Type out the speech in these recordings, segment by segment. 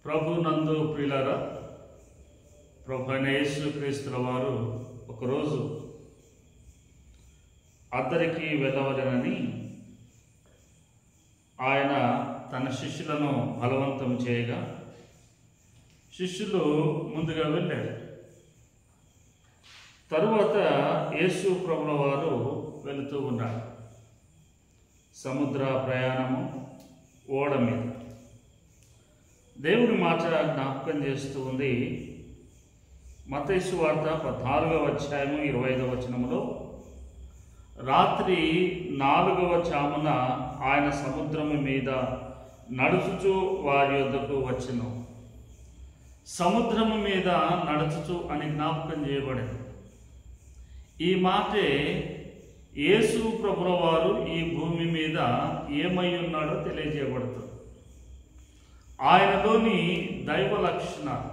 ప్రభు నందు ప్రియులారా, ప్రభువైన యేసుక్రీస్తుల వారు ఒకరోజు అద్దరికి వెళ్ళవలెనని ఆయన తన శిష్యులను బలవంతం చేయగా శిష్యులు ముందుగా వెళ్ళారు. తరువాత యేసు ప్రభుల వారు వెళుతూ ఉన్నారు. సముద్ర ప్రయాణము, ఓడ మీద. దేవుడి మాట జ్ఞాపకం చేస్తూ ఉంది. మత్తయి సువార్త 14వ అధ్యాయము 25వ వచనములో, రాత్రి 4వ జామున ఆయన సముద్రము మీద నడుచుచు వారి యొద్దకు వచ్చెను. సముద్రము మీద నడుచుచు అని జ్ఞాపకం చేయబడింది. ఈ మాటే యేసు ప్రభుల వారు ఈ భూమి మీద ఏమై ఉన్నాడో తెలియజేయబడుతుంది. ఆయనలోని దైవ లక్షణాలు,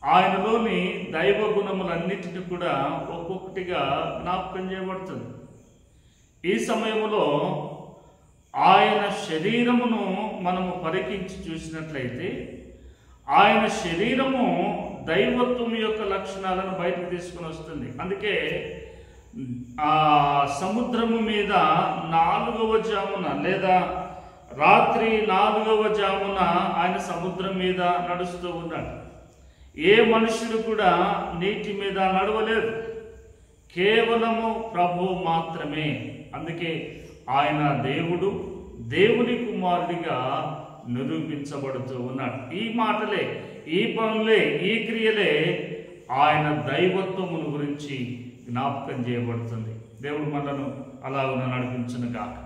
ఆయనలోని దైవ గుణములన్నిటిని కూడా ఒక్కొక్కటిగా జ్ఞాపకం చేయబడుతుంది. ఈ సమయంలో ఆయన శరీరమును మనము పరికించి చూసినట్లయితే ఆయన శరీరము దైవత్వం యొక్క లక్షణాలను బయటకు తీసుకుని వస్తుంది. అందుకే ఆ సముద్రము మీద 4వ జామున లేదా రాత్రి 4వ జామున ఆయన సముద్రం మీద నడుస్తూ ఉన్నాడు. ఏ మనుషుడు కూడా నీటి మీద నడవలేదు, కేవలము ప్రభు మాత్రమే. అందుకే ఆయన దేవుడు, దేవుని కుమారుడిగా నిరూపించబడుతూ ఉన్నాడు. ఈ మాటలే, ఈ పనులే, ఈ క్రియలే ఆయన దైవత్వమును గురించి జ్ఞాపకం చేయబడుతుంది. దేవుడు మనను అలాగ నడిపించును గాక.